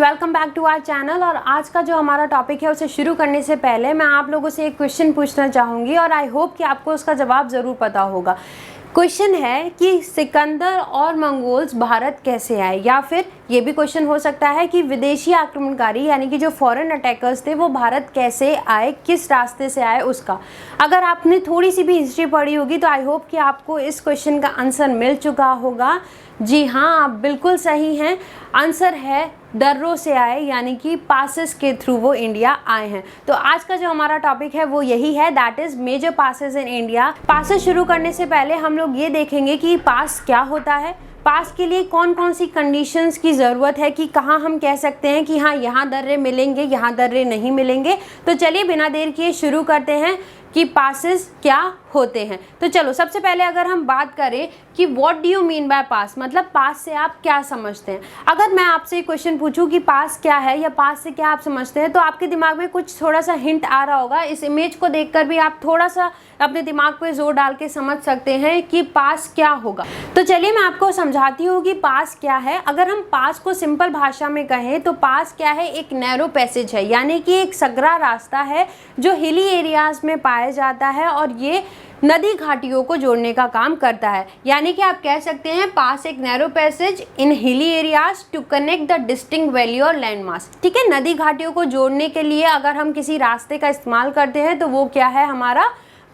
Welcome back to our channel. और आज का जो हमारा टॉपिक है उसे शुरू करने से पहले मैं आप लोगों से एक क्वेश्चन पूछना चाहूँगी और आई होप कि आपको उसका जवाब ज़रूर पता होगा। क्वेश्चन है कि सिकंदर और मंगोल्स भारत कैसे आए, या फिर ये भी क्वेश्चन हो सकता है कि विदेशी आक्रमणकारी यानी कि जो फॉरेन अटैकर्स थे वो भारत कैसे आए, किस रास्ते से आए उसका। अगर आपने थोड़ी सी भी हिस्ट्री पढ़ी होगी तो आई होप कि आपको इस क्वेश्चन का आंसर मिल चुका होगा। जी हाँ, आप बिल्कुल सही हैं। आंसर है दर्रों से आए, यानी कि पासेस के थ्रू वो इंडिया आए हैं। तो आज का जो हमारा टॉपिक है वो यही है, that is major passes in India. Passes शुरू करने से पहले हम लोग ये देखेंगे कि पास क्या होता है, पास के लिए कौन कौन सी कंडीशंस की ज़रूरत है, कि कहाँ हम कह सकते हैं कि हाँ यहाँ दर्रे मिलेंगे, यहाँ दर्रे नहीं मिलेंगे। तो चलिए बिना देर किए शुरू करते हैं कि पासेस क्या होते हैं। तो चलो सबसे पहले अगर हम बात करें कि what do you mean by pass, मतलब पास से आप क्या समझते हैं। अगर मैं आपसे क्वेश्चन पूछूं कि पास क्या है या पास से क्या आप समझते हैं, तो आपके दिमाग में कुछ थोड़ा सा हिंट आ रहा होगा। इस इमेज को देखकर भी आप थोड़ा सा अपने दिमाग पे जोर डाल के समझ सकते हैं कि पास क्या होगा। तो चलिए मैं आपको समझाती हूँ कि पास क्या है। अगर हम पास को सिंपल भाषा में कहें तो पास क्या है, एक नैरो पैसेज है, यानी कि एक संकरा रास्ता है जो हिली एरियाज में पाया जाता है और ये नदी घाटियों को जोड़ने का काम करता है। यानी कि आप कह सकते हैं पास एक narrow passage in hilly areas to connect the distinct valley और लैंड मास। ठीक है, नदी घाटियों को जोड़ने के लिए अगर हम किसी रास्ते का इस्तेमाल करते हैं तो वो क्या है, हमारा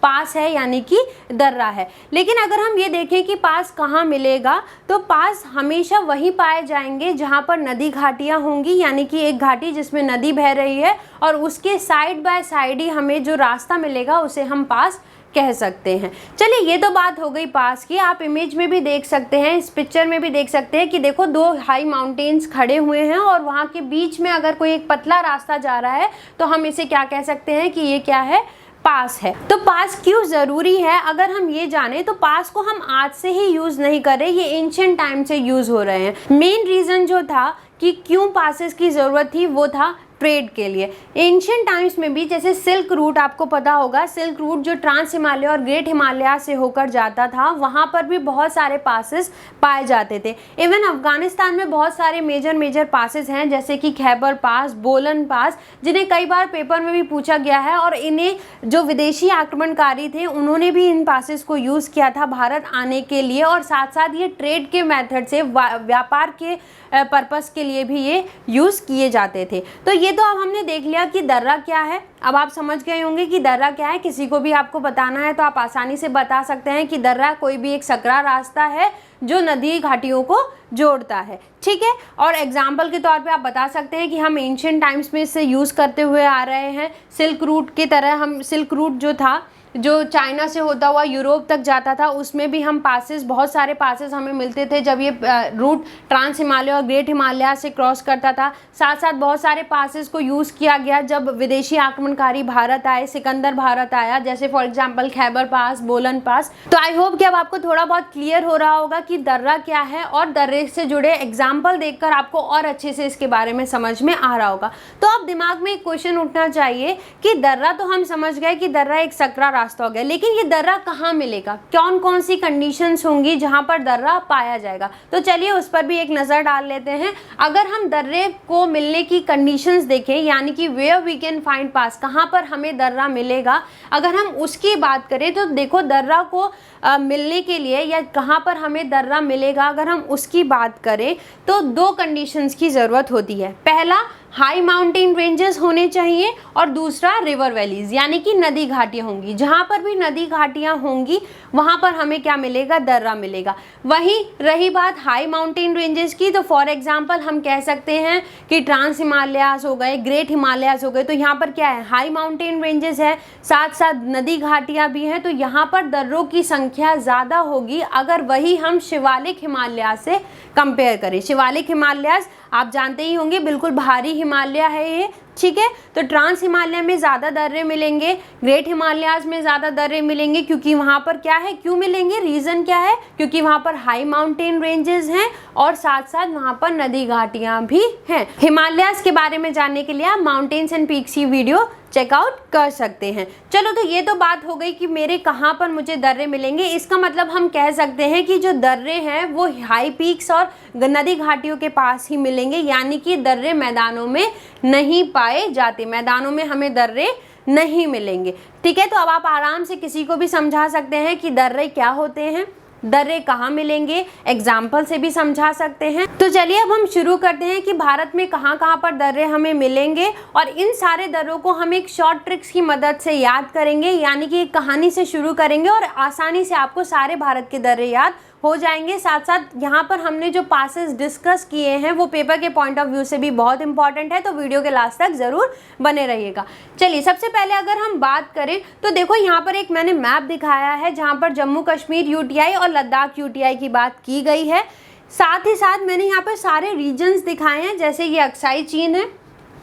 पास है, यानी कि दर्रा है। लेकिन अगर हम ये देखें कि पास कहाँ मिलेगा, तो पास हमेशा वहीं पाए जाएंगे जहाँ पर नदी घाटियाँ होंगी, यानी कि एक घाटी जिसमें नदी बह रही है और उसके साइड बाय साइड ही हमें जो रास्ता मिलेगा उसे हम पास कह सकते हैं। चलिए ये तो बात हो गई पास की। आप इमेज में भी देख सकते हैं, इस पिक्चर में भी देख सकते हैं कि देखो दो हाई माउंटेन्स खड़े हुए हैं और वहाँ के बीच में अगर कोई एक पतला रास्ता जा रहा है तो हम इसे क्या कह सकते हैं कि ये क्या है, पास है। तो पास क्यों ज़रूरी है, अगर हम ये जाने तो पास को हम आज से ही यूज़ नहीं कर रहे, ये एंशिएंट टाइम से यूज़ हो रहे हैं। मेन रीज़न जो था कि क्यों पासेस की ज़रूरत थी वो था ट्रेड के लिए। एंशिएंट टाइम्स में भी जैसे सिल्क रूट, आपको पता होगा सिल्क रूट जो ट्रांस हिमालय और ग्रेट हिमालय से होकर जाता था, वहाँ पर भी बहुत सारे पासेस पाए जाते थे। इवन अफगानिस्तान में बहुत सारे मेजर पासेस हैं, जैसे कि खैबर पास, बोलन पास, जिन्हें कई बार पेपर में भी पूछा गया है। और इन्हें जो विदेशी आक्रमणकारी थे उन्होंने भी इन पासेस को यूज़ किया था भारत आने के लिए, और साथ साथ ये ट्रेड के मेथड से व्यापार के पर्पस के लिए भी ये यूज़ किए जाते थे। तो ये तो अब हमने देख लिया कि दर्रा क्या है। अब आप समझ गए होंगे कि दर्रा क्या है। किसी को भी आपको बताना है तो आप आसानी से बता सकते हैं कि दर्रा कोई भी एक सकरा रास्ता है जो नदी घाटियों को जोड़ता है। ठीक है, और एग्जाम्पल के तौर पे आप बता सकते हैं कि हम एंशिएंट टाइम्स में इसे यूज़ करते हुए आ रहे हैं। सिल्क रूट की तरह हम, सिल्क रूट जो था जो चाइना से होता हुआ यूरोप तक जाता था, उसमें भी हम पासेस, बहुत सारे पासेस हमें मिलते थे जब ये रूट ट्रांस हिमालय और ग्रेट हिमालय से क्रॉस करता था। साथ साथ बहुत सारे पासेस को यूज़ किया गया जब विदेशी आक्रमणकारी भारत आए, सिकंदर भारत आया, जैसे फॉर एग्जांपल खैबर पास, बोलन पास। तो आई होप कि अब आपको थोड़ा बहुत क्लियर हो रहा होगा कि दर्रा क्या है, और दर्रे से जुड़े एग्जाम्पल देखकर आपको और अच्छे से इसके बारे में समझ में आ रहा होगा। तो अब दिमाग में एक क्वेश्चन उठना चाहिए कि दर्रा तो हम समझ गए कि दर्रा एक सकरा रास्ता हो गया, लेकिन ये दर्रा कहाँ मिलेगा, कौन कौन सी कंडीशंस होंगी जहां पर दर्रा पाया जाएगा। तो चलिए उस पर भी एक नज़र डाल लेते हैं। अगर हम दर्रे को मिलने की कंडीशंस देखें, यानी कि वेयर वी कैन फाइंड पास, कहाँ पर हमें दर्रा मिलेगा, अगर हम उसकी बात करें तो देखो दर्रा को मिलने के लिए या कहाँ पर हमें दर्रा मिलेगा, अगर हम उसकी बात करें तो दो कंडीशंस की ज़रूरत होती है। पहला, हाई माउंटेन रेंजेस होने चाहिए, और दूसरा रिवर वैलीज, यानी कि नदी घाटियाँ होंगी। जहाँ पर भी नदी घाटियाँ होंगी वहाँ पर हमें क्या मिलेगा, दर्रा मिलेगा। वहीं रही बात हाई माउंटेन रेंजेस की, तो फॉर एग्जांपल हम कह सकते हैं कि ट्रांस हिमालयास हो गए, ग्रेट हिमालयास हो गए, तो यहाँ पर क्या है, हाई माउंटेन रेंजेस है, साथ साथ नदी घाटियाँ भी हैं, तो यहाँ पर दर्रों की संख्या ज़्यादा होगी अगर वही हम शिवालिक हिमालय से कंपेयर करें। शिवालिक हिमालयास आप जानते ही होंगे, बिल्कुल भारी हिमालय है ये। ठीक है, तो ट्रांस हिमालय में ज़्यादा दर्रे मिलेंगे, ग्रेट हिमालयाज में ज़्यादा दर्रे मिलेंगे, क्योंकि वहाँ पर क्या है, क्यों मिलेंगे, रीज़न क्या है, क्योंकि वहाँ पर हाई माउंटेन रेंजेस हैं और साथ साथ वहाँ पर नदी घाटियाँ भी हैं। हिमालयाज के बारे में जानने के लिए आप माउंटेन्स एंड पीक्स की वीडियो चेकआउट कर सकते हैं। चलो, तो ये तो बात हो गई कि मेरे कहाँ पर मुझे दर्रे मिलेंगे। इसका मतलब हम कह सकते हैं कि जो दर्रे हैं वो हाई पीक्स और नदी घाटियों के पास ही मिलेंगे, यानी कि दर्रे मैदानों में नहीं पाए जाते, मैदानों में हमें दर्रे नहीं मिलेंगे। ठीक है, तो अब आप आराम से किसी को भी समझा सकते हैं कि दर्रे क्या होते हैं, दर्रे कहाँ मिलेंगे, एग्जाम्पल से भी समझा सकते हैं। तो चलिए अब हम शुरू करते हैं कि भारत में कहाँ कहाँ पर दर्रे हमें मिलेंगे, और इन सारे दर्रों को हम एक शॉर्ट ट्रिक्स की मदद से याद करेंगे, यानी कि एक कहानी से शुरू करेंगे और आसानी से आपको सारे भारत के दर्रे याद हो जाएंगे। साथ साथ यहाँ पर हमने जो पासेस डिस्कस किए हैं वो पेपर के पॉइंट ऑफ व्यू से भी बहुत इंपॉर्टेंट है, तो वीडियो के लास्ट तक ज़रूर बने रहिएगा। चलिए, सबसे पहले अगर हम बात करें तो देखो यहाँ पर एक मैंने मैप दिखाया है जहाँ पर जम्मू कश्मीर यूटीआई और लद्दाख यूटीआई की बात की गई है। साथ ही साथ मैंने यहाँ पर सारे रीजन्स दिखाए हैं, जैसे ये अक्साई चीन है,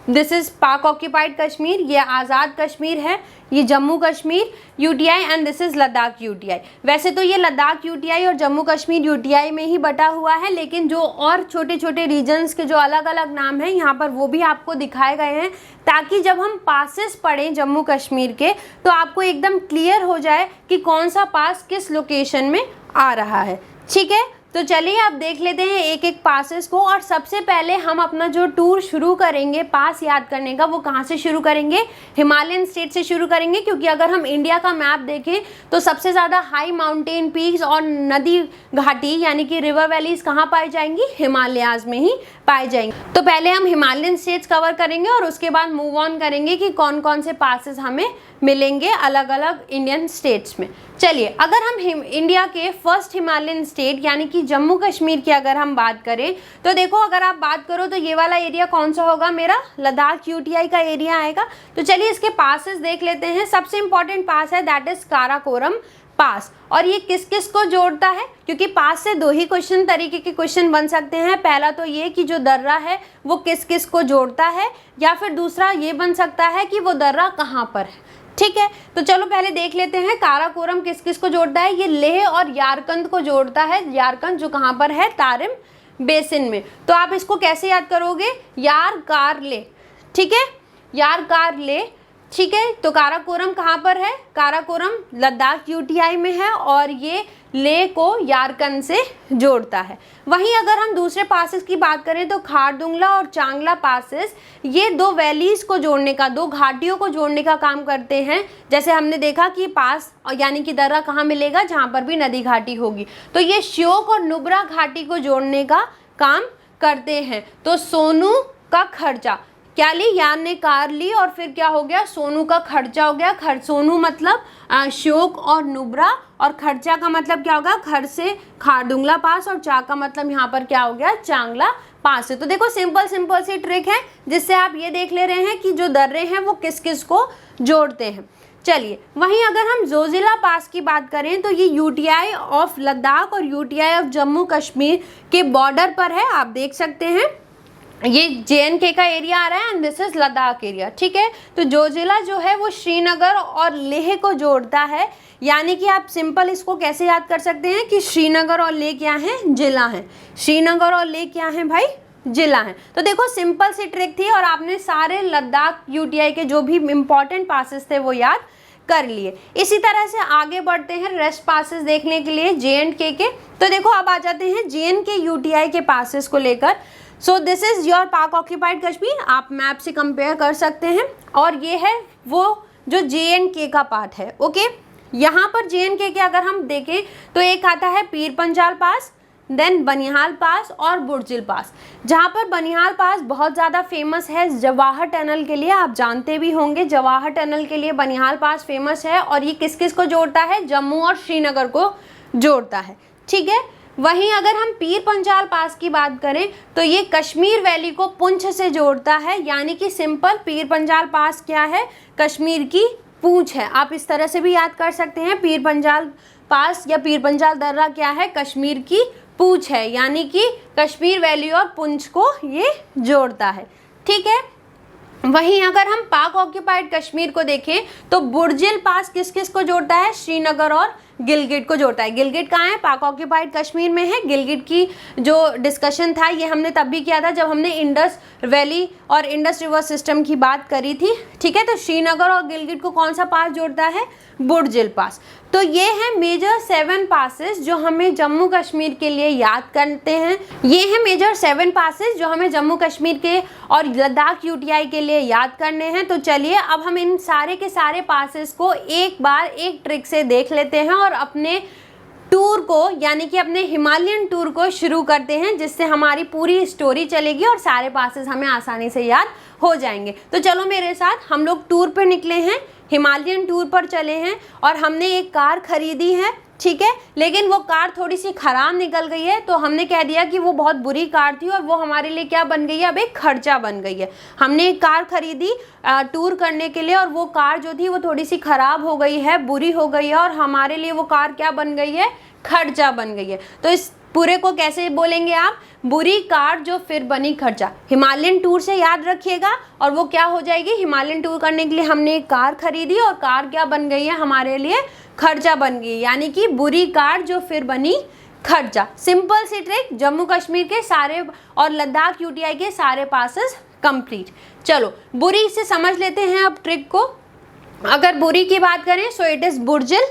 दिस इज़ पाक ऑक्यूपाइड कश्मीर, ये आज़ाद कश्मीर है, ये Jammu Kashmir UTI and this is Ladakh UTI. वैसे तो ये लद्दाख यूटीआई और जम्मू कश्मीर यूटीआई में ही बटा हुआ है, लेकिन जो और छोटे छोटे रीजन्स के जो अलग अलग नाम हैं यहाँ पर वो भी आपको दिखाए गए हैं, ताकि जब हम पासेस पढ़ें जम्मू कश्मीर के तो आपको एकदम क्लियर हो जाए कि कौन सा पास किस लोकेशन में आ रहा है। ठीक है, तो चलिए अब देख लेते हैं एक एक पासेस को। और सबसे पहले हम अपना जो टूर शुरू करेंगे पास याद करने का, वो कहाँ से शुरू करेंगे, हिमालयन स्टेट से शुरू करेंगे, क्योंकि अगर हम इंडिया का मैप देखें तो सबसे ज़्यादा हाई माउंटेन पीक्स और नदी घाटी यानी कि रिवर वैलीज कहाँ पाई जाएंगी, हिमालयाज में ही पाई जाएंगी। तो पहले हम हिमालयन स्टेट्स कवर करेंगे और उसके बाद मूव ऑन करेंगे कि कौन कौन से पासेस हमें मिलेंगे अलग अलग इंडियन स्टेट्स में। चलिए, अगर हम इंडिया के फर्स्ट हिमालयन स्टेट यानी कि जम्मू कश्मीर की अगर हम बात करें तो देखो, अगर आप बात करो तो ये वाला एरिया कौन सा होगा, मेरा लद्दाख यूटीआई का एरिया आएगा। तो चलिए इसके पासेस देख लेते हैं। सबसे इंपॉर्टेंट पास है दैट इज काराकोरम पास, और ये किस किस को जोड़ता है, क्योंकि पास से दो ही तरीके के क्वेश्चन बन सकते हैं। पहला तो ये कि जो दर्रा है वो किस किस को जोड़ता है, या फिर दूसरा ये बन सकता है कि वो दर्रा कहाँ पर है। ठीक है, तो चलो पहले देख लेते हैं काराकोरम किस किस को जोड़ता है। ये लेह और यारकंद को जोड़ता है, यारकंद जो कहाँ पर है, तारिम बेसिन में। तो आप इसको कैसे याद करोगे, यार कार ले, ठीक है, यार कार ले। ठीक है, तो काराकोरम कहाँ पर है, काराकोरम लद्दाख यूटीआई में है और ये लेह को यारकंद से जोड़ता है। वहीं अगर हम दूसरे पासेस की बात करें तो खारदुंगला और चांगला पासेस ये दो वैलीज को जोड़ने का, दो घाटियों को जोड़ने का काम करते हैं। जैसे हमने देखा कि पास यानी कि दर्रा कहाँ मिलेगा, जहाँ पर भी नदी घाटी होगी। तो ये श्योक और नुब्रा घाटी को जोड़ने का काम करते हैं। तो सोनू का खर्चा क्या ली, यान ने कार ली और फिर क्या हो गया, सोनू का खर्चा हो गया। सोनू मतलब श्योक और नुब्रा, और खर्चा का मतलब क्या होगा, घर से खारदुंगला पास, और चा का मतलब यहाँ पर क्या हो गया, चांगला पास है। तो देखो सिंपल सी ट्रिक है जिससे आप ये देख ले रहे हैं कि जो दर्रे हैं वो किस किस को जोड़ते हैं। चलिए, वहीं अगर हम जोजिला पास की बात करें तो ये यूटीआई ऑफ लद्दाख और यूटीआई ऑफ जम्मू कश्मीर के बॉर्डर पर है। आप देख सकते हैं ये JNK का एरिया आ रहा है and this is Ladakh area. ठीक है, तो जोजिला जो है वो श्रीनगर और लेह को जोड़ता है, यानी कि आप सिंपल इसको कैसे याद कर सकते हैं कि श्रीनगर और लेह क्या है, जिला है। श्रीनगर और लेह क्या है भाई, जिला है। तो देखो सिंपल सी ट्रिक थी और आपने सारे लद्दाख यूटीआई के जो भी इंपॉर्टेंट पासेस थे वो याद कर लिए। इसी तरह से आगे बढ़ते हैं रेस्ट पासेस देखने के लिए JNK के। तो देखो अब आ जाते हैं JNK यूटीआई के पासेस को लेकर। सो दिस इज़ योर पाक ऑक्यूपाइड कश्मीर, आप मैप से कंपेयर कर सकते हैं, और ये है वो जो JNK का पार्ट है। ओके, यहाँ पर JNK के अगर हम देखें तो एक आता है पीर पंजाल पास, देन बनिहाल पास और बुर्जिल पास। जहाँ पर बनिहाल पास बहुत ज़्यादा फेमस है जवाहर टनल के लिए, आप जानते भी होंगे जवाहर टनल के लिए बनिहाल पास फेमस है, और ये किस किस को जोड़ता है, जम्मू और श्रीनगर को जोड़ता है। ठीक है, वहीं अगर हम पीर पंजाल पास की बात करें तो ये कश्मीर वैली को पुंछ से जोड़ता है, यानी कि सिंपल पीर पंजाल पास क्या है, कश्मीर की पूंछ है। आप इस तरह से भी याद कर सकते हैं, पीर पंजाल पास या पीर पंजाल दर्रा क्या है, कश्मीर की पूंछ है, यानी कि कश्मीर वैली और पुंछ को ये जोड़ता है। ठीक है, वहीं अगर हम पाक ऑक्यूपाइड कश्मीर को देखें तो बुर्जिल पास किस किस को जोड़ता है, श्रीनगर और गिलगिट को जोड़ता है। गिलगिट कहाँ है? पाक ऑक्यूपाइड कश्मीर में है। गिलगिट की जो डिस्कशन था ये हमने तब भी किया था जब हमने इंडस वैली और इंडस रिवर सिस्टम की बात करी थी, ठीक है। तो श्रीनगर और गिलगिट को कौन सा पास जोड़ता है? बुर्जिल पास। तो ये है मेजर 7 पासेस जो हमें जम्मू कश्मीर के लिए याद करते हैं। ये है मेजर 7 पासेस जो हमें जम्मू कश्मीर के और लद्दाख यूटीआई के लिए याद करने हैं। तो चलिए अब हम इन सारे के सारे पासेस को एक बार एक ट्रिक से देख लेते हैं और अपने टूर को यानी कि अपने हिमालयन टूर को शुरू करते हैं, जिससे हमारी पूरी स्टोरी चलेगी और सारे पासेस हमें आसानी से याद हो जाएंगे। तो चलो मेरे साथ, हम लोग टूर पर निकले हैं, हिमालयन टूर पर चले हैं और हमने एक कार खरीदी है, ठीक है। लेकिन वो कार थोड़ी सी खराब निकल गई है, तो हमने कह दिया कि वो बहुत बुरी कार थी और वो हमारे लिए क्या बन गई है? अब एक खर्चा बन गई है। हमने एक कार खरीदी टूर करने के लिए और वो कार जो थी वो थोड़ी सी खराब हो गई है, बुरी हो गई है और हमारे लिए वो कार क्या बन गई है? खर्चा बन गई है। तो इस पूरे को कैसे बोलेंगे आप? बुरी कार जो फिर बनी खर्चा। हिमालयन टूर से याद रखिएगा और वो क्या हो जाएगी? हिमालयन टूर करने के लिए हमने एक कार खरीदी और कार क्या बन गई है? हमारे लिए खर्चा बन गई, यानी कि बुरी कार जो फिर बनी खर्चा। सिंपल सी ट्रिक, जम्मू कश्मीर के सारे और लद्दाख यूटीआई के सारे पासेस कंप्लीट। चलो बुरी से समझ लेते हैं अब ट्रिक को। अगर बुरी की बात करें सो इट इज बुर्जिल,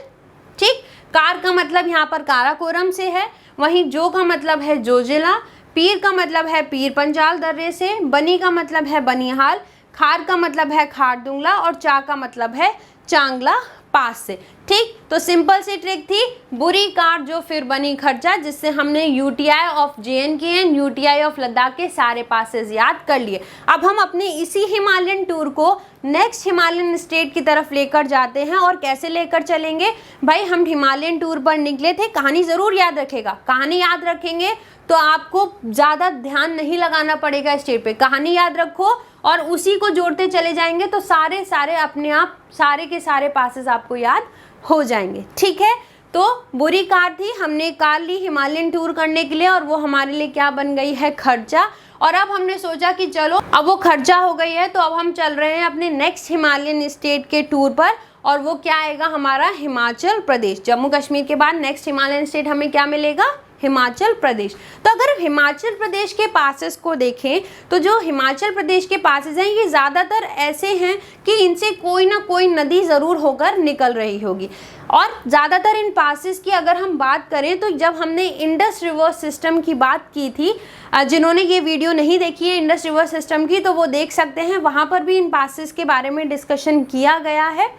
ठीक। कार का मतलब यहाँ पर काराकोरम से है, वहीं जो का मतलब है जोजिला, पीर का मतलब है पीर पंजाल दर्रे से, बनी का मतलब है बनिहाल, खार का मतलब है खारदुंगला और चा का मतलब है चांगला पास से, ठीक। तो सिंपल सी ट्रिक थी, बुरी कार जो फिर बनी खर्चा, जिससे हमने UTI of JNK and UTI of Ladakh के सारे पासेस याद कर लिए। अब हम अपने इसी हिमालयन टूर को नेक्स्ट हिमालयन स्टेट की तरफ लेकर जाते हैं। और कैसे लेकर चलेंगे भाई? हम हिमालयन टूर पर निकले थे, कहानी ज़रूर याद रखेगा। कहानी याद रखेंगे तो आपको ज़्यादा ध्यान नहीं लगाना पड़ेगा स्टेट पे। कहानी याद रखो और उसी को जोड़ते चले जाएंगे तो सारे अपने आप सारे के सारे पासेस आपको याद हो जाएंगे, ठीक है। तो बुरी कार थी, हमने कार ली हिमालयन टूर करने के लिए और वो हमारे लिए क्या बन गई है? खर्चा। और अब हमने सोचा कि चलो अब वो खर्चा हो गई है तो अब हम चल रहे हैं अपने नेक्स्ट हिमालयन स्टेट के टूर पर, और वो क्या आएगा? हमारा हिमाचल प्रदेश। जम्मू कश्मीर के बाद नेक्स्ट हिमालयन स्टेट हमें क्या मिलेगा? हिमाचल प्रदेश। तो अगर हिमाचल प्रदेश के पासेस को देखें तो जो हिमाचल प्रदेश के पासेस हैं ये ज़्यादातर ऐसे हैं कि इनसे कोई ना कोई नदी ज़रूर होकर निकल रही होगी। और ज़्यादातर इन पासेस की अगर हम बात करें तो जब हमने इंडस रिवर सिस्टम की बात की थी, जिन्होंने ये वीडियो नहीं देखी है इंडस रिवर सिस्टम की तो वो देख सकते हैं, वहाँ पर भी इन पासेस के बारे में डिस्कशन किया गया है।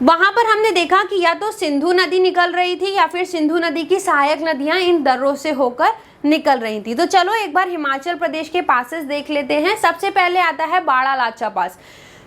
वहाँ पर हमने देखा कि या तो सिंधु नदी निकल रही थी या फिर सिंधु नदी की सहायक नदियाँ इन दर्रों से होकर निकल रही थी। तो चलो एक बार हिमाचल प्रदेश के पासेस देख लेते हैं। सबसे पहले आता है बाड़ा लाचा पास,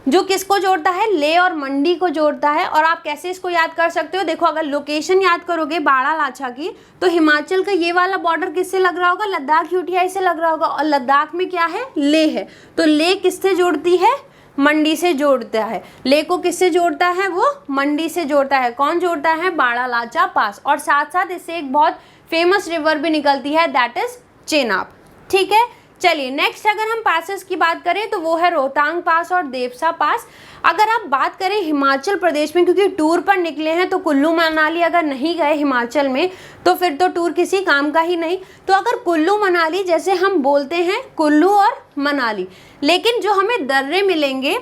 जो किसको जोड़ता है? लेह और मंडी को जोड़ता है। और आप कैसे इसको याद कर सकते हो? देखो अगर लोकेशन याद करोगे बाड़ा लाचा की तो हिमाचल का ये वाला बॉर्डर किससे लग रहा होगा? लद्दाख यूटीआई से लग रहा होगा। और लद्दाख में क्या है? लेह है। तो लेह किससे जोड़ती है? मंडी से जोड़ता है। लेह को किससे जोड़ता है? वो मंडी से जोड़ता है। कौन जोड़ता है? बाड़ा लाचा पास। और साथ साथ इससे एक बहुत फेमस रिवर भी निकलती है, दैट इज चेनाब, ठीक है। चलिए नेक्स्ट अगर हम पासेस की बात करें तो वो है रोहतांग पास और देवसा पास। अगर आप बात करें हिमाचल प्रदेश में, क्योंकि टूर पर निकले हैं तो कुल्लू मनाली अगर नहीं गए हिमाचल में तो फिर तो टूर किसी काम का ही नहीं। तो अगर कुल्लू मनाली, जैसे हम बोलते हैं कुल्लू और मनाली, लेकिन जो हमें दर्रे मिलेंगे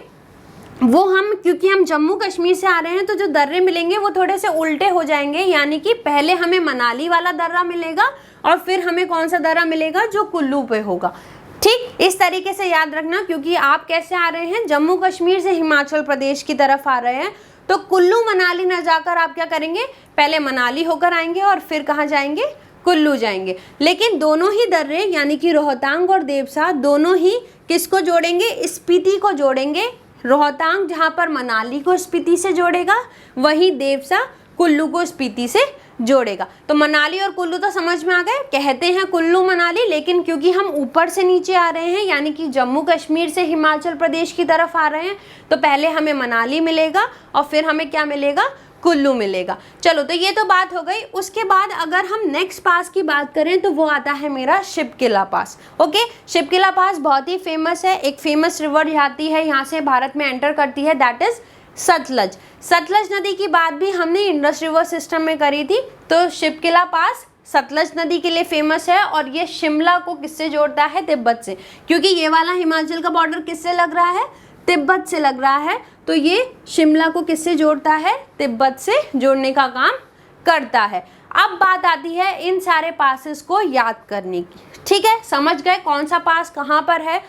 वो हम, क्योंकि हम जम्मू कश्मीर से आ रहे हैं तो जो दर्रे मिलेंगे वो थोड़े से उल्टे हो जाएंगे। यानी कि पहले हमें मनाली वाला दर्रा मिलेगा और फिर हमें कौन सा दर्रा मिलेगा? जो कुल्लू पे होगा, ठीक। इस तरीके से याद रखना, क्योंकि आप कैसे आ रहे हैं? जम्मू कश्मीर से हिमाचल प्रदेश की तरफ आ रहे हैं तो कुल्लू मनाली न जाकर आप क्या करेंगे? पहले मनाली होकर आएंगे और फिर कहाँ जाएंगे? कुल्लू जाएंगे। लेकिन दोनों ही दर्रे यानी कि रोहतांग और देवसा दोनों ही किसको जोड़ेंगे? स्पीति को जोड़ेंगे। रोहतांग जहाँ पर मनाली को स्पीति से जोड़ेगा, वहीं देवसा कुल्लू को स्पीति से जोड़ेगा। तो मनाली और कुल्लू तो समझ में आ गए, कहते हैं कुल्लू मनाली, लेकिन क्योंकि हम ऊपर से नीचे आ रहे हैं यानी कि जम्मू कश्मीर से हिमाचल प्रदेश की तरफ आ रहे हैं तो पहले हमें मनाली मिलेगा और फिर हमें क्या मिलेगा? कुल्लू मिलेगा। चलो तो ये तो बात हो गई। उसके बाद अगर हम नेक्स्ट पास की बात करें तो वो आता है मेरा शिपकिला पास। ओके, शिपकिला पास बहुत ही फेमस है। एक फेमस रिवर जाती है यहाँ से, भारत में एंटर करती है, दैट इज सतलज। सतलज नदी की बात भी हमने इंडस रिवर सिस्टम में करी थी। तो शिपकिला पास सतलज नदी के लिए फेमस है और ये शिमला को किससे जोड़ता है? तिब्बत से, क्योंकि ये वाला हिमाचल का बॉर्डर किससे लग रहा है? तिब्बत से लग रहा है। तो ये शिमला को किससे जोड़ता है? तिब्बत से जोड़ने का काम करता है। अब बात आती है इन सारे पासेस को याद करने की। ठीक है, समझ गए कौन सा पास कहाँ पर है,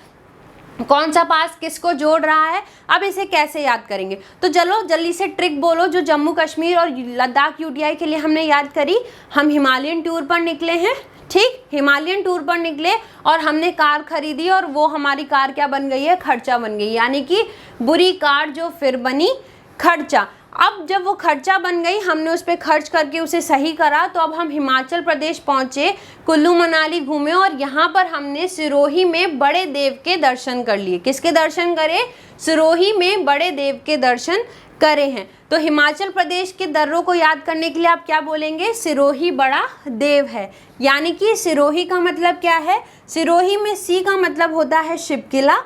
कौन सा पास किसको जोड़ रहा है। अब इसे कैसे याद करेंगे? तो चलो जल्दी से ट्रिक बोलो जो जम्मू कश्मीर और लद्दाख यूटीआई के लिए हमने याद करी। हम हिमालयन टूर पर निकले हैं, ठीक, हिमालयन टूर पर निकले और हमने कार खरीदी और वो हमारी कार क्या बन गई है? खर्चा बन गई, यानी कि बुरी कार जो फिर बनी खर्चा। अब जब वो खर्चा बन गई, हमने उस पर खर्च करके उसे सही करा, तो अब हम हिमाचल प्रदेश पहुँचे, कुल्लू मनाली घूमे और यहाँ पर हमने सिरोही में बड़े देव के दर्शन कर लिए। किसके दर्शन करे? सिरोही में बड़े देव के दर्शन करे हैं। तो हिमाचल प्रदेश के दर्रों को याद करने के लिए आप क्या बोलेंगे? सिरोही बड़ा देव है। यानी कि सिरोही का मतलब क्या है? सिरोही में सी का मतलब होता है शिपकिला,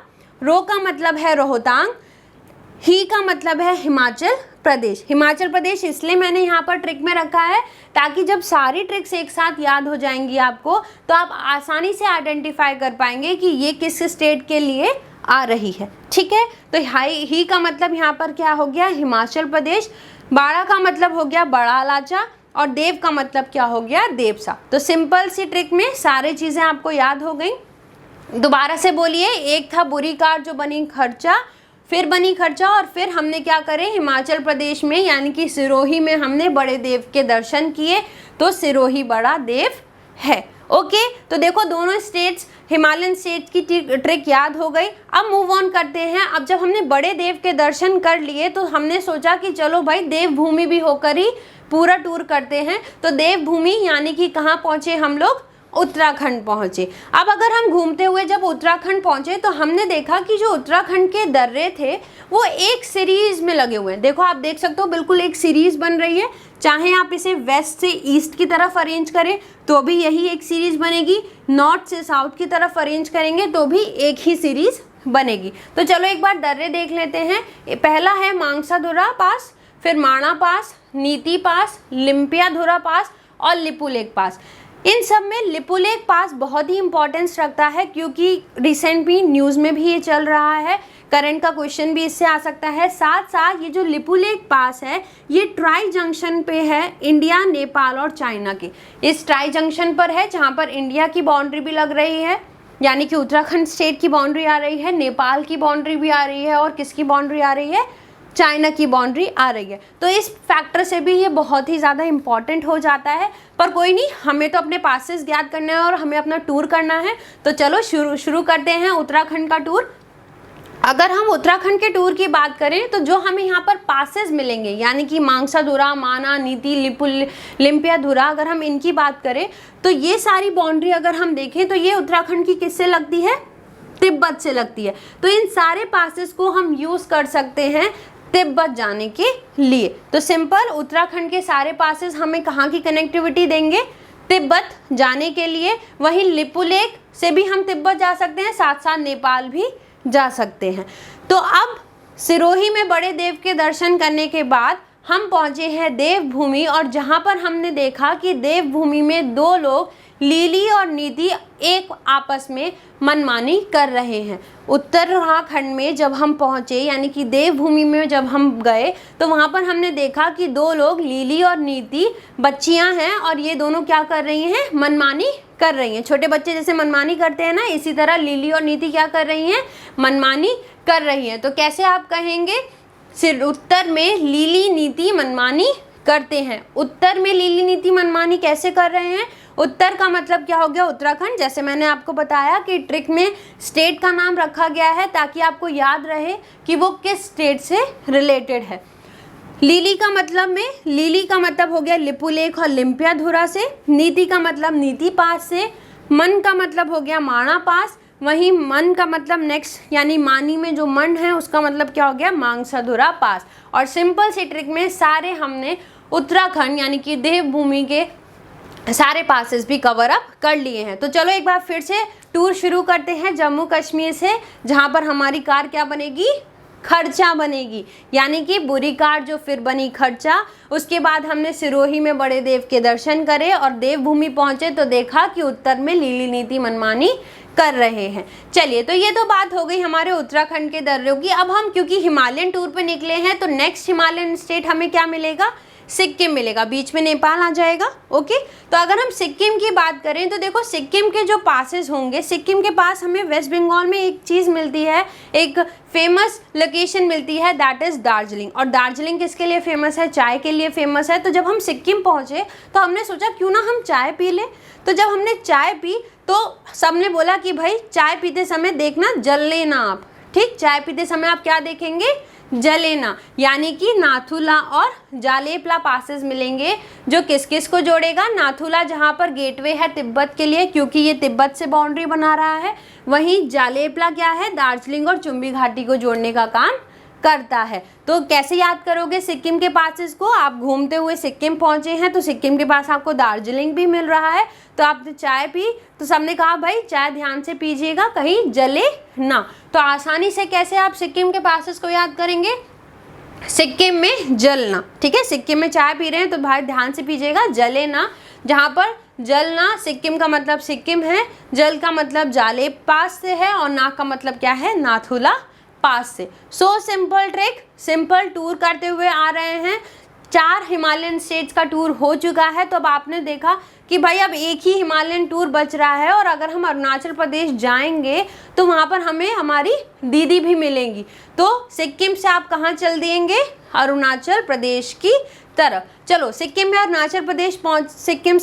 रो का मतलब है रोहतांग, ही का मतलब है हिमाचल प्रदेश। हिमाचल प्रदेश इसलिए मैंने यहाँ पर ट्रिक में रखा है ताकि जब सारी ट्रिक्स एक साथ याद हो जाएंगी आपको, तो आप आसानी से आइडेंटिफाई कर पाएंगे कि ये किस स्टेट के लिए आ रही है। ठीक है, तो ही का मतलब यहाँ पर क्या हो गया? हिमाचल प्रदेश। बाड़ा का मतलब हो गया बड़ा लाचा और देव का मतलब क्या हो गया? देवसा। तो सिंपल सी ट्रिक में सारी चीज़ें आपको याद हो गई। दोबारा से बोलिए, एक था बुरी कार जो बनी खर्चा, फिर बनी खर्चा और फिर हमने क्या करें? हिमाचल प्रदेश में यानी कि सिरोही में हमने बड़े देव के दर्शन किए, तो सिरोही बड़ा देव है। ओके, तो देखो दोनों स्टेट्स, हिमालयन स्टेट की ट्रिक याद हो गई। अब मूव ऑन करते हैं। अब जब हमने बड़े देव के दर्शन कर लिए तो हमने सोचा कि चलो भाई देवभूमि भी होकर ही पूरा टूर करते हैं। तो देवभूमि यानी कि कहाँ पहुँचे हम लोग? उत्तराखंड पहुँचे। अब अगर हम घूमते हुए जब उत्तराखंड पहुँचे तो हमने देखा कि जो उत्तराखंड के दर्रे थे वो एक सीरीज में लगे हुए हैं। देखो आप देख सकते हो बिल्कुल एक सीरीज बन रही है। चाहे आप इसे वेस्ट से ईस्ट की तरफ अरेंज करें तो भी यही एक सीरीज बनेगी, नॉर्थ से साउथ की तरफ अरेंज करेंगे तो भी एक ही सीरीज बनेगी। तो चलो एक बार दर्रे देख लेते हैं। पहला है मांगसाधुरा पास, फिर माणा पास, नीति पास, लिम्पियाधुरा पास और लिपुलेख पास। इन सब में लिपुलेख पास बहुत ही इंपॉर्टेंस रखता है क्योंकि रिसेंट भी न्यूज़ में भी ये चल रहा है, करंट का क्वेश्चन भी इससे आ सकता है। साथ साथ ये जो लिपुलेख पास है ये ट्राई जंक्शन पे है इंडिया, नेपाल और चाइना के। इस ट्राई जंक्शन पर है जहाँ पर इंडिया की बाउंड्री भी लग रही है, यानी कि उत्तराखंड स्टेट की बाउंड्री आ रही है, नेपाल की बाउंड्री भी आ रही है और किसकी बाउंड्री आ रही है? चाइना की बाउंड्री आ रही है। तो इस फैक्टर से भी ये बहुत ही ज़्यादा इम्पॉर्टेंट हो जाता है। पर कोई नहीं, हमें तो अपने पासेस याद करना है और हमें अपना टूर करना है। तो चलो शुरू करते हैं उत्तराखंड का टूर। अगर हम उत्तराखंड के टूर की बात करें तो जो हमें यहाँ पर पासेस मिलेंगे यानी कि मांगसाधुरा, माना, नीति, लिम्पियाधुरा, अगर हम इनकी बात करें तो ये सारी बाउंड्री अगर हम देखें तो ये उत्तराखंड की किससे लगती है? तिब्बत से लगती है। तो इन सारे पासेस को हम यूज़ कर सकते हैं तिब्बत जाने के लिए। तो सिंपल, उत्तराखंड के सारे पासेस हमें कहाँ की कनेक्टिविटी देंगे? तिब्बत जाने के लिए। वहीं लिपुलेख से भी हम तिब्बत जा सकते हैं, साथ साथ नेपाल भी जा सकते हैं। तो अब सिरोही में बड़े देव के दर्शन करने के बाद हम पहुँचे हैं देवभूमि और जहाँ पर हमने देखा कि देवभूमि में दो लोग, लीली और नीति, एक आपस में मनमानी कर रहे हैं। उत्तराखंड में जब हम पहुँचे यानी कि देवभूमि में जब हम गए तो वहाँ पर हमने देखा कि दो लोग, लीली और नीति, बच्चियाँ हैं और ये दोनों क्या कर रही हैं? मनमानी कर रही हैं। छोटे बच्चे जैसे मनमानी करते हैं ना, इसी तरह लीली और नीति क्या कर रही हैं? मनमानी कर रही हैं। तो कैसे आप कहेंगे? सिर्फ उत्तर में लीली नीति मनमानी करते हैं। उत्तर में लीली नीति मनमानी कैसे कर रहे हैं? उत्तर का मतलब क्या हो गया? उत्तराखंड। जैसे मैंने आपको बताया कि ट्रिक में स्टेट का नाम रखा गया है ताकि आपको याद रहे कि वो किस स्टेट से रिलेटेड है। लीली का मतलब हो गया लिपुलेख और लिम्पियाधुरा से। नीति का मतलब नीति पास से। मन का मतलब हो गया माणा पास। वहीं मन का मतलब नेक्स्ट यानी मानी में जो मन है उसका मतलब क्या हो गया? मांगसाधुरा पास। और सिंपल सी ट्रिक में सारे हमने उत्तराखंड यानी कि देवभूमि के सारे पासेस भी कवर अप कर लिए हैं। तो चलो एक बार फिर से टूर शुरू करते हैं जम्मू कश्मीर से, जहाँ पर हमारी कार क्या बनेगी? खर्चा बनेगी, यानी कि बुरी कार जो फिर बनी खर्चा। उसके बाद हमने सिरोही में बड़े देव के दर्शन करे और देवभूमि पहुंचे तो देखा कि उत्तर में लीली नीति मनमानी कर रहे हैं। चलिए, तो ये तो बात हो गई हमारे उत्तराखंड के दर्रों की। अब हम क्योंकि हिमालयन टूर पे निकले हैं तो नेक्स्ट हिमालयन स्टेट हमें क्या मिलेगा, सिक्किम मिलेगा, बीच में नेपाल आ जाएगा। ओके, तो अगर हम सिक्किम की बात करें तो देखो सिक्किम के जो पासेस होंगे, सिक्किम के पास हमें वेस्ट बंगाल में एक चीज़ मिलती है, एक फेमस लोकेशन मिलती है, दैट इज़ दार्जिलिंग। और दार्जिलिंग किसके लिए फेमस है, चाय के लिए फेमस है। तो जब हम सिक्किम पहुँचे तो हमने सोचा क्यों ना हम चाय पी लें। तो जब हमने चाय पी तो सबने बोला कि भाई चाय पीते समय देखना जल लेना आप, ठीक, चाय पीते समय आप क्या देखेंगे, जलेना, यानी कि नाथुला और जालेपला पासेस मिलेंगे जो किस किस को जोड़ेगा, नाथुला जहाँ पर गेटवे है तिब्बत के लिए क्योंकि ये तिब्बत से बाउंड्री बना रहा है, वहीं जालेपला क्या है, दार्जिलिंग और चुम्बी घाटी को जोड़ने का काम करता है। तो कैसे याद करोगे सिक्किम के पासेस को, आप घूमते हुए सिक्किम पहुंचे हैं तो सिक्किम के पास आपको दार्जिलिंग भी मिल रहा है, तो आपने चाय पी तो सबने कहा भाई चाय ध्यान से पीजिएगा कहीं जले ना। तो आसानी से कैसे आप सिक्किम के पासेस को याद करेंगे, सिक्किम में जलना, ठीक है, सिक्किम में चाय पी रहे हैं तो भाई ध्यान से पीजिएगा जले ना। जहाँ पर जलना, सिक्किम का मतलब सिक्किम है, जल का मतलब जाले पास से है और ना का मतलब क्या है, नाथुला पास से। So simple trick, simple tour करते हुए आ रहे हैं। 4 हिमालयन स्टेट्स का टूर हो चुका है। तो अब आपने देखा कि भाई अब एक ही हिमालयन टूर बच रहा है और अगर हम अरुणाचल प्रदेश जाएंगे तो वहाँ पर हमें हमारी दीदी भी मिलेंगी। तो सिक्किम से आप कहाँ चल देंगे, अरुणाचल प्रदेश की तरफ। चलो सिक्किम से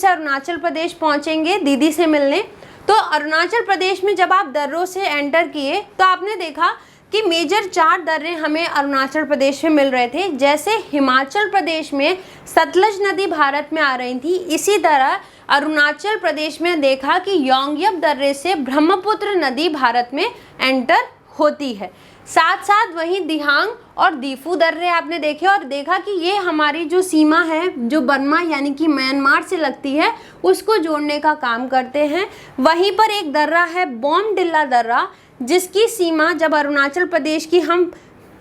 अरुणाचल प्रदेश पहुँचेंगे दीदी से मिलने। तो अरुणाचल प्रदेश में जब आप दर्रों से एंटर किए तो आपने देखा कि मेजर 4 दर्रे हमें अरुणाचल प्रदेश में मिल रहे थे। जैसे हिमाचल प्रदेश में सतलज नदी भारत में आ रही थी, इसी तरह अरुणाचल प्रदेश में देखा कि योंगयप दर्रे से ब्रह्मपुत्र नदी भारत में एंटर होती है। साथ साथ वहीं दिहांग और दीफू दर्रे आपने देखे और देखा कि ये हमारी जो सीमा है, जो बर्मा यानी कि म्यांमार से लगती है, उसको जोड़ने का काम करते हैं। वहीं पर एक दर्रा है बोमडिला दर्रा, जिसकी सीमा जब अरुणाचल प्रदेश की हम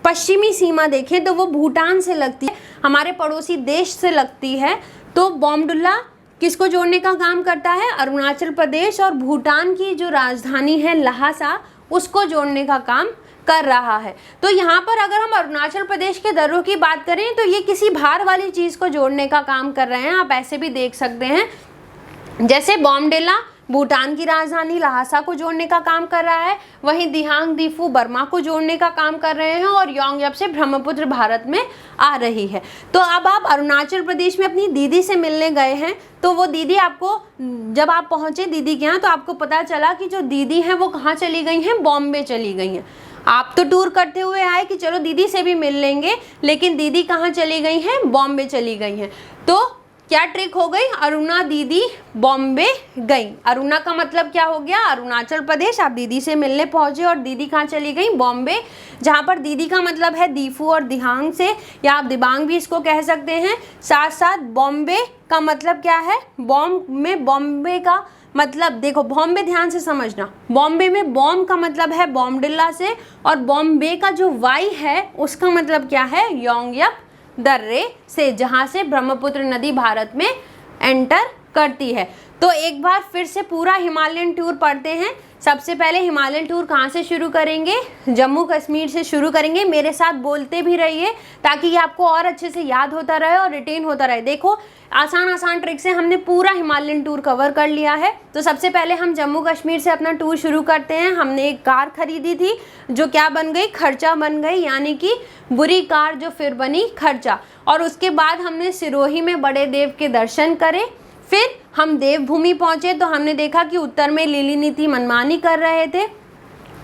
पश्चिमी सीमा देखें तो वो भूटान से लगती है, हमारे पड़ोसी देश से लगती है। तो बोमडिला किसको जोड़ने का काम करता है, अरुणाचल प्रदेश और भूटान की जो राजधानी है लहासा, उसको जोड़ने का काम कर रहा है। तो यहाँ पर अगर हम अरुणाचल प्रदेश के दर्रों की बात करें तो ये किसी भार वाली चीज़ को जोड़ने का काम कर रहे हैं। आप ऐसे भी देख सकते हैं, जैसे बोमडिला भूटान की राजधानी लहासा को जोड़ने का काम कर रहा है, वहीं दिहांग दीफू बर्मा को जोड़ने का काम कर रहे हैं और योंगयप से ब्रह्मपुत्र भारत में आ रही है। तो अब आप अरुणाचल प्रदेश में अपनी दीदी से मिलने गए हैं तो वो दीदी आपको, जब आप पहुंचे दीदी के यहाँ तो आपको पता चला कि जो दीदी हैं वो कहाँ चली गई हैं, बॉम्बे चली गई हैं। आप तो टूर करते हुए आए कि चलो दीदी से भी मिल लेंगे, लेकिन दीदी कहाँ चली गई हैं, बॉम्बे चली गई हैं। तो क्या ट्रिक हो गई, अरुणा दीदी बॉम्बे गई। अरुणा का मतलब क्या हो गया, अरुणाचल प्रदेश। आप दीदी से मिलने पहुंचे और दीदी कहाँ चली गई, बॉम्बे। जहाँ पर दीदी का मतलब है दीफू और दिहांग से, या आप दिबांग भी इसको कह सकते हैं। साथ साथ बॉम्बे का मतलब क्या है, बॉम्बे का मतलब देखो, बॉम्बे ध्यान से समझना, बॉम्बे में बॉम्ब का मतलब है बोमडिला से और बॉम्बे का जो वाई है उसका मतलब क्या है, योंगयप दर्रे से, जहाँ से ब्रह्मपुत्र नदी भारत में एंटर करती है। तो एक बार फिर से पूरा हिमालयन टूर पढ़ते हैं। सबसे पहले हिमालयन टूर कहाँ से शुरू करेंगे, जम्मू कश्मीर से शुरू करेंगे। मेरे साथ बोलते भी रहिए ताकि ये आपको और अच्छे से याद होता रहे और रिटेन होता रहे। देखो आसान ट्रिक से हमने पूरा हिमालयन टूर कवर कर लिया है। तो सबसे पहले हम जम्मू कश्मीर से अपना टूर शुरू करते हैं। हमने एक कार खरीदी थी जो क्या बन गई, खर्चा बन गई, यानी कि बुरी कार जो फिर बनी खर्चा। और उसके बाद हमने सिरोही में बड़े देव के दर्शन करे। फिर हम देवभूमि पहुंचे तो हमने देखा कि उत्तर में लीली नीति मनमानी कर रहे थे।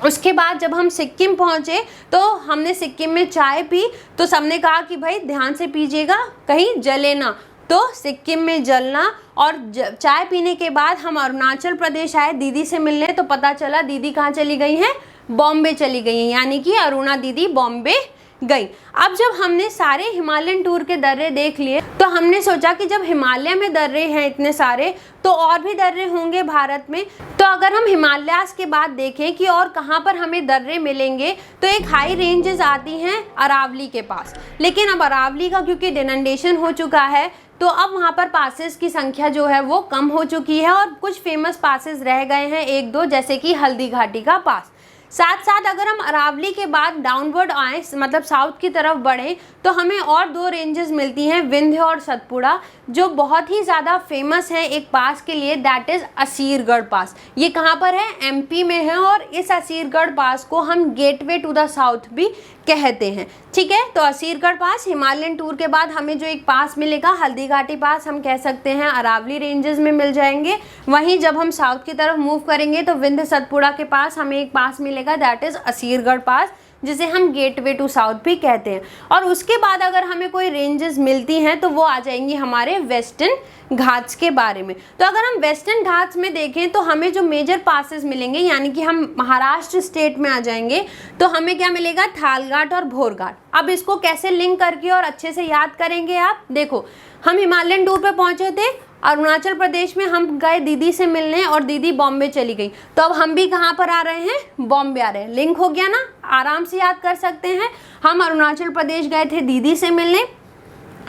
उसके बाद जब हम सिक्किम पहुंचे तो हमने सिक्किम में चाय पी तो सबने कहा कि भाई ध्यान से पीजिएगा कहीं जले ना। तो सिक्किम में जलना, और चाय पीने के बाद हम अरुणाचल प्रदेश आए दीदी से मिलने तो पता चला दीदी कहाँ चली गई हैं, बॉम्बे चली गई हैं, यानी कि अरुणा दीदी बॉम्बे गई। अब जब हमने सारे हिमालयन टूर के दर्रे देख लिए तो हमने सोचा कि जब हिमालय में दर्रे हैं इतने सारे तो और भी दर्रे होंगे भारत में। तो अगर हम हिमालयास के बाद देखें कि और कहाँ पर हमें दर्रे मिलेंगे तो एक हाई रेंजेस आती हैं अरावली के पास, लेकिन अब अरावली का क्योंकि डिनंडेशन हो चुका है तो अब वहाँ पर पासेस की संख्या जो है वो कम हो चुकी है और कुछ फेमस पासेस रह गए हैं एक दो, जैसे कि हल्दी घाटी का पास। साथ साथ अगर हम अरावली के बाद डाउनवर्ड आए मतलब साउथ की तरफ बढ़ें तो हमें और दो रेंजेस मिलती हैं, विंध्य और सतपुड़ा, जो बहुत ही ज़्यादा फेमस है एक पास के लिए, दैट इज़ असीरगढ़ पास। ये कहाँ पर है? एमपी में है और इस असीरगढ़ पास को हम गेटवे टू द साउथ भी कहते हैं। ठीक है, तो असीरगढ़ पास हिमालयन टूर के बाद हमें जो एक पास मिलेगा हल्दी घाटी पास, हम कह सकते हैं अरावली रेंजेस में मिल जाएंगे। वहीं जब हम साउथ की तरफ मूव करेंगे तो विंध्य सतपुड़ा के पास हमें एक पास मिलेगा, दैट इज़ असीरगढ़ पास, जिसे हम गेटवे टू साउथ भी कहते हैं। और उसके बाद अगर हमें कोई रेंजेस मिलती हैं तो वो आ जाएंगी हमारे वेस्टर्न घाट्स के बारे में। तो अगर हम वेस्टर्न घाट्स में देखें तो हमें जो मेजर पासेस मिलेंगे, यानी कि हम महाराष्ट्र स्टेट में आ जाएंगे तो हमें क्या मिलेगा? थालघाट और भोरघाट। अब इसको कैसे लिंक करके और अच्छे से याद करेंगे आप? देखो, हम हिमालयन टूर पे पहुंचे थे, अरुणाचल प्रदेश में हम गए दीदी से मिलने और दीदी बॉम्बे चली गई, तो अब हम भी कहाँ पर आ रहे हैं? बॉम्बे आ रहे हैं। लिंक हो गया ना, आराम से याद कर सकते हैं। हम अरुणाचल प्रदेश गए थे दीदी से मिलने,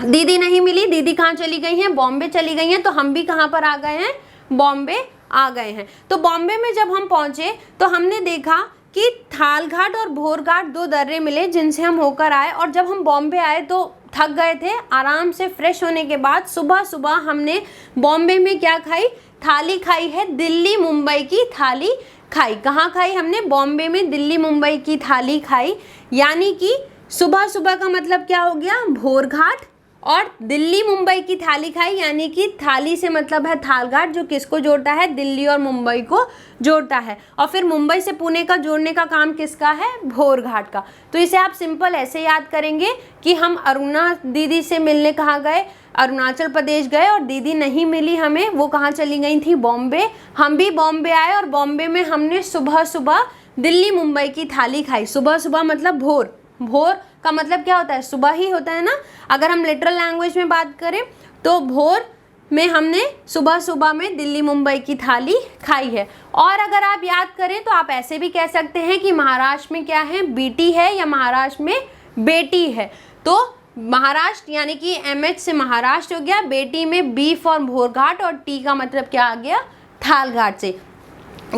दीदी नहीं मिली, दीदी कहाँ चली गई हैं? बॉम्बे चली गई हैं, तो हम भी कहाँ पर आ गए हैं? बॉम्बे आ गए हैं। तो बॉम्बे में जब हम पहुँचे तो हमने देखा कि थालघाट और भोरघाट दो दर्रे मिले जिनसे हम होकर आए, और जब हम बॉम्बे आए तो थक गए थे, आराम से फ्रेश होने के बाद सुबह सुबह हमने बॉम्बे में क्या खाई? थाली खाई है, दिल्ली मुंबई की थाली खाई। कहाँ खाई हमने? बॉम्बे में दिल्ली मुंबई की थाली खाई। यानी कि सुबह सुबह का मतलब क्या हो गया? भोरघाट, और दिल्ली मुंबई की थाली खाई, यानी कि थाली से मतलब है थालघाट, जो किसको जोड़ता है? दिल्ली और मुंबई को जोड़ता है। और फिर मुंबई से पुणे का जोड़ने का काम किसका है? भोरघाट का। तो इसे आप सिंपल ऐसे याद करेंगे कि हम अरुणा दीदी से मिलने कहाँ गए? अरुणाचल प्रदेश गए, और दीदी नहीं मिली हमें, वो कहाँ चली गई थी? बॉम्बे। हम भी बॉम्बे आए और बॉम्बे में हमने सुबह सुबह दिल्ली मुंबई की थाली खाई। सुबह सुबह मतलब भोर, भोर का मतलब क्या होता है? सुबह ही होता है ना। अगर हम लिटरल लैंग्वेज में बात करें तो भोर में हमने सुबह सुबह में दिल्ली मुंबई की थाली खाई है। और अगर आप याद करें तो आप ऐसे भी कह सकते हैं कि महाराष्ट्र में क्या है? बीटी है, या महाराष्ट्र में बेटी है। तो महाराष्ट्र यानी कि MH से महाराष्ट्र हो गया, बेटी में B फॉर भोरघाट, और T का मतलब क्या आ गया? थालघाट से।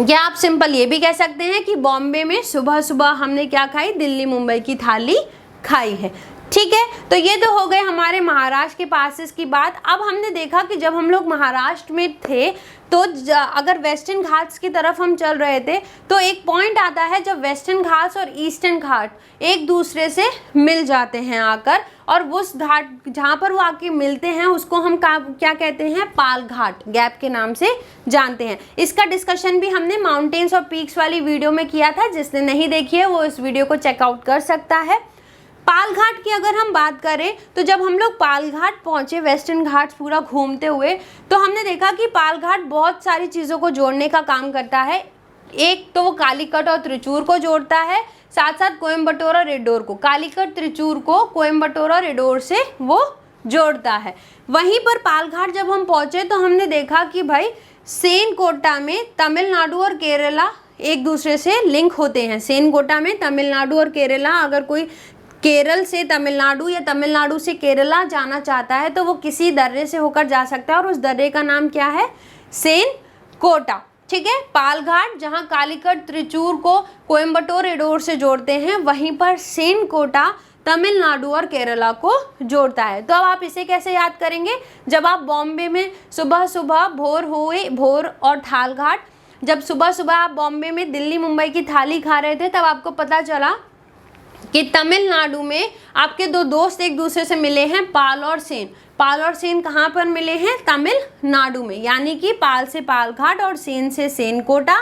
या आप सिंपल ये भी कह सकते हैं कि बॉम्बे में सुबह सुबह हमने क्या खाई? दिल्ली मुंबई की थाली खाई है। ठीक है, तो ये तो हो गए हमारे महाराष्ट्र के पासेस की बात। अब हमने देखा कि जब हम लोग महाराष्ट्र में थे तो अगर वेस्टर्न घाट्स की तरफ हम चल रहे थे तो एक पॉइंट आता है जब वेस्टर्न घाट्स और ईस्टर्न घाट एक दूसरे से मिल जाते हैं आकर, और उस घाट जहाँ पर वो आके मिलते हैं उसको हम क्या कहते हैं? पाल घाट गैप के नाम से जानते हैं। इसका डिस्कशन भी हमने माउंटेन्स और पीक्स वाली वीडियो में किया था, जिसने नहीं देखी है वो इस वीडियो को चेकआउट कर सकता है। पाल घाट की अगर हम बात करें तो जब हम लोग पाल घाट पहुँचे वेस्टर्न घाट्स पूरा घूमते हुए, तो हमने देखा कि पाल घाट बहुत सारी चीज़ों को जोड़ने का काम करता है। एक तो वो कालीकट और त्रिचूर को जोड़ता है, साथ साथ कोयम्बटूर और इंदौर को, कालीकट त्रिचूर को कोयम्बटूर और इंदौर से वो जोड़ता है। वहीं पर पाल घाट जब हम पहुँचे तो हमने देखा कि भाई सेनकोटा में तमिलनाडु और केरला एक दूसरे से लिंक होते हैं। सेनकोटा में तमिलनाडु और केरला, अगर कोई केरल से तमिलनाडु या तमिलनाडु से केरला जाना चाहता है तो वो किसी दर्रे से होकर जा सकता है, और उस दर्रे का नाम क्या है? सेनकोटा। ठीक है, पाल घाट जहाँ कालीकट त्रिचूर को कोयम्बटूर इंदौर से जोड़ते हैं, वहीं पर सेनकोटा तमिलनाडु और केरला को जोड़ता है। तो अब आप इसे कैसे याद करेंगे? जब आप बॉम्बे में सुबह सुबह भोर हुए, भोर और थालघाट, जब सुबह सुबह आप बॉम्बे में दिल्ली मुंबई की थाली खा रहे थे तब आपको पता चला कि तमिलनाडु में आपके दो दोस्त एक दूसरे से मिले हैं, पाल और सेन। पाल और सेन कहाँ पर मिले हैं? तमिलनाडु में, यानी कि पाल से पाल घाट और सेन से सेनकोटा,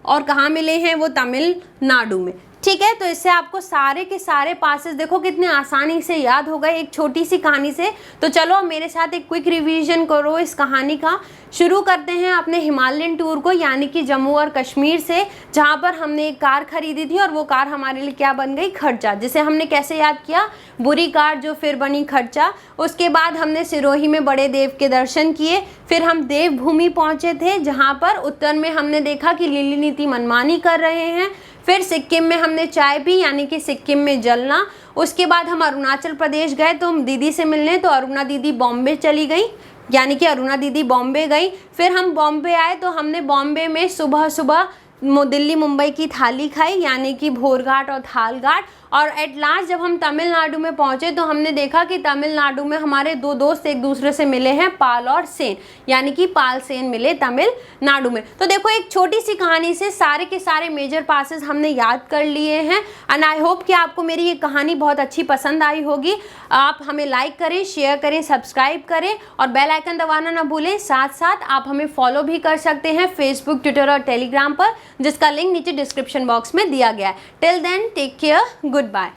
और कहाँ मिले हैं वो? तमिलनाडु में। ठीक है। तो इससे आपको सारे के सारे पासेस देखो कितने आसानी से याद हो गए एक छोटी सी कहानी से। तो चलो मेरे साथ एक क्विक रिवीजन करो इस कहानी का। शुरू करते हैं अपने हिमालयन टूर को, यानी कि जम्मू और कश्मीर से, जहाँ पर हमने एक कार खरीदी थी और वो कार हमारे लिए क्या बन गई, खर्चा, जिसे हमने कैसे याद किया, बुरी कार जो फिर बनी खर्चा। उसके बाद हमने सिरोही में बड़े देव के दर्शन किए, फिर हम देवभूमि पहुँचे थे जहाँ पर उत्तर में हमने देखा कि लिली नीति मनमानी कर रहे हैं। फिर सिक्किम में हमने चाय पी, यानी कि सिक्किम में जलना। उसके बाद हम अरुणाचल प्रदेश गए तो हम दीदी से मिलने, तो अरुणा दीदी बॉम्बे चली गई, यानी कि अरुणा दीदी बॉम्बे गई। फिर हम बॉम्बे आए तो हमने बॉम्बे में सुबह सुबह दिल्ली मुंबई की थाली खाई, यानी कि भोरघाट और थालघाट। और एट लास्ट जब हम तमिलनाडु में पहुंचे तो हमने देखा कि तमिलनाडु में हमारे दो दोस्त एक दूसरे से मिले हैं, पाल और सेन, यानी कि पाल सेन मिले तमिलनाडु में। तो देखो एक छोटी सी कहानी से सारे के सारे मेजर पासेस हमने याद कर लिए हैं। एंड आई होप कि आपको मेरी ये कहानी बहुत अच्छी पसंद आई होगी। आप हमें लाइक करें, शेयर करें, सब्सक्राइब करें और बेल आइकन दबाना ना भूलें। साथ साथ आप हमें फॉलो भी कर सकते हैं फेसबुक, ट्विटर और टेलीग्राम पर, जिसका लिंक नीचे डिस्क्रिप्शन बॉक्स में दिया गया है। Till then take care, good bye.